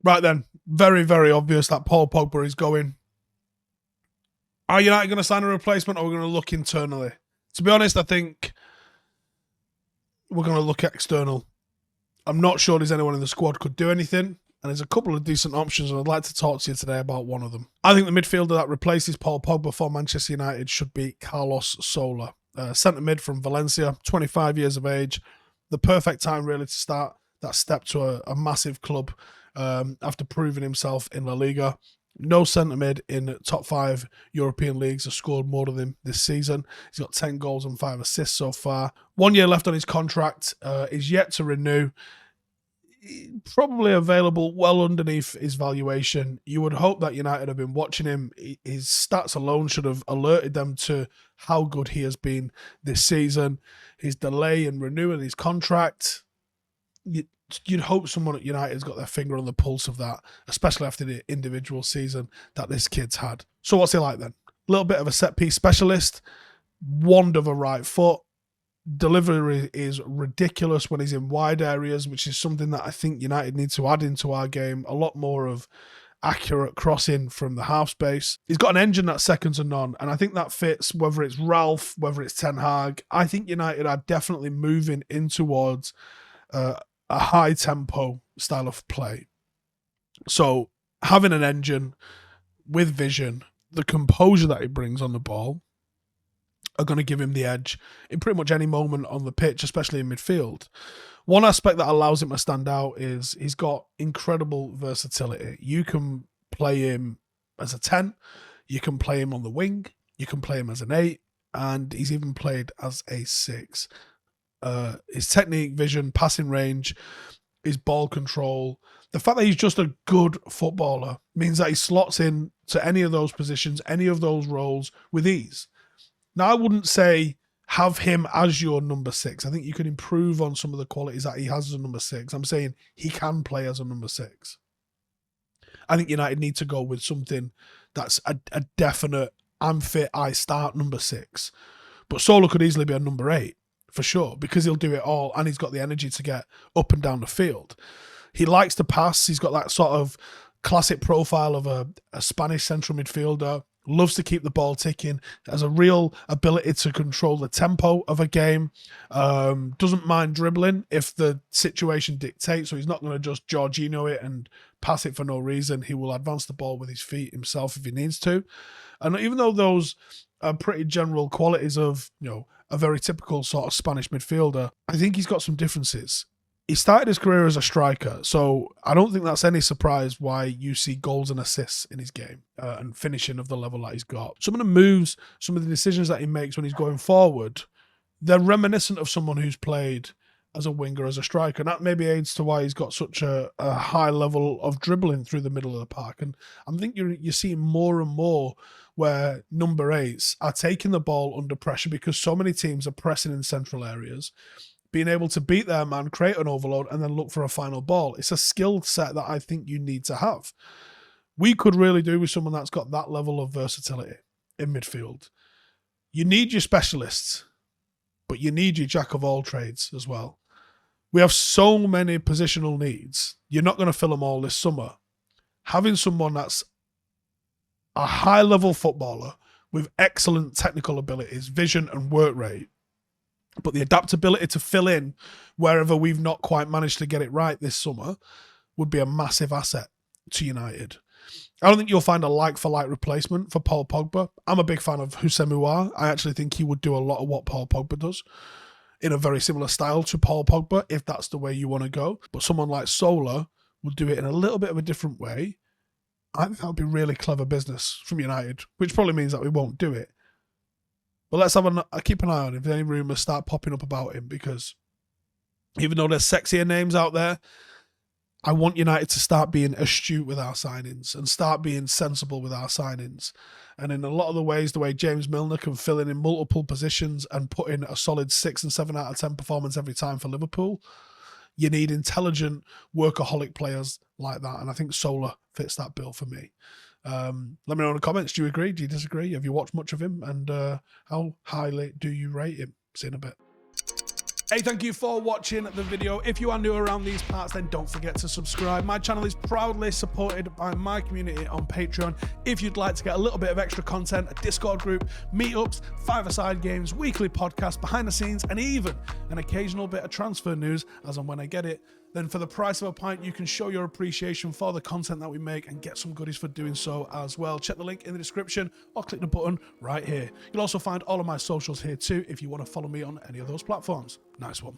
Right then, very, very obvious that Paul Pogba is going. Are United going to sign a replacement, or are we going to look internally? To be honest, I think we're going to look external. I'm not sure there's anyone in the squad could do anything, and there's a couple of decent options, and I'd like to talk to you today about one of them. I think the midfielder that replaces Paul Pogba for Manchester United should be Carlos Soler. Centre mid from Valencia, 25 years of age. The perfect time really to start that step to a massive club after proving himself in La Liga. No centre mid in top 5 European leagues has scored more than him this season. He's got 10 goals and 5 assists so far. 1 year left on his contract. Is yet to renew. Probably available well underneath his valuation. You would hope that United have been watching him. His stats alone should have alerted them to how good he has been this season. His delay in renewing his contract, you'd hope someone at United has got their finger on the pulse of that, especially after the individual season that this kid's had. So what's he like then? A little bit of a set-piece specialist, wand of a right foot. Delivery is ridiculous when he's in wide areas, which is something that I think United need to add into our game. A lot more of accurate crossing from the half space. He's got an engine that's second to none, and I think that fits whether it's Ralph, whether it's Ten Hag. I think United are definitely moving in towards a high-tempo style of play. So having an engine with vision, the composure that he brings on the ball, are going to give him the edge in pretty much any moment on the pitch, especially in midfield. One aspect that allows him to stand out is he's got incredible versatility. You can play him as a 10, you can play him on the wing, you can play him as an 8, and he's even played as a 6. His technique, vision, passing range, his ball control, the fact that he's just a good footballer means that he slots in to any of those positions, any of those roles with ease. Now, I wouldn't say have him as your number 6. I think you can improve on some of the qualities that he has as a number 6. I'm saying he can play as a number 6. I think United need to go with something that's a definite, I'm fit, I start number 6. But Soler could easily be a number 8, for sure, because he'll do it all and he's got the energy to get up and down the field. He likes to pass. He's got that sort of classic profile of a Spanish central midfielder. Loves to keep the ball ticking, has a real ability to control the tempo of a game, doesn't mind dribbling if the situation dictates, so he's not going to just Jorginho it and pass it for no reason. He will advance the ball with his feet himself if he needs to. And even though those are pretty general qualities of, a very typical sort of Spanish midfielder, I think he's got some differences. He started his career as a striker, so I don't think that's any surprise why you see goals and assists in his game and finishing of the level that he's got. Some of the moves, some of the decisions that he makes when he's going forward, they're reminiscent of someone who's played as a winger, as a striker, and that maybe aids to why he's got such a high level of dribbling through the middle of the park. And I think you're seeing more and more where number 8s are taking the ball under pressure because so many teams are pressing in central areas, being able to beat their man, create an overload, and then look for a final ball. It's a skill set that I think you need to have. We could really do with someone that's got that level of versatility in midfield. You need your specialists, but you need your jack of all trades as well. We have so many positional needs. You're not going to fill them all this summer. Having someone that's a high-level footballer with excellent technical abilities, vision, and work rate, but the adaptability to fill in wherever we've not quite managed to get it right this summer would be a massive asset to United. I don't think you'll find a like-for-like replacement for Paul Pogba. I'm a big fan of Howson. I actually think he would do a lot of what Paul Pogba does in a very similar style to Paul Pogba, if that's the way you want to go. But someone like Soler would do it in a little bit of a different way. I think that would be really clever business from United, which probably means that we won't do it. But let's keep an eye on if any rumours start popping up about him, because even though there's sexier names out there, I want United to start being astute with our signings and start being sensible with our signings. And in a lot of the ways, the way James Milner can fill in multiple positions and put in a solid 6 and 7 out of 10 performance every time for Liverpool, you need intelligent, workaholic players like that. And I think Soler fits that bill for me. Let me know in the comments. Do you agree? Do you disagree? Have you watched much of him? And how highly do you rate him? See you in a bit. Hey, thank you for watching the video. If you are new around these parts, then don't forget to subscribe. My channel is proudly supported by my community on Patreon. If you'd like to get a little bit of extra content, a Discord group, meetups, five-a-side games, weekly podcasts, behind the scenes, and even an occasional bit of transfer news as and when I get it, then for the price of a pint, you can show your appreciation for the content that we make and get some goodies for doing so as well. Check the link in the description or click the button right here. You'll also find all of my socials here too if you want to follow me on any of those platforms. Nice one.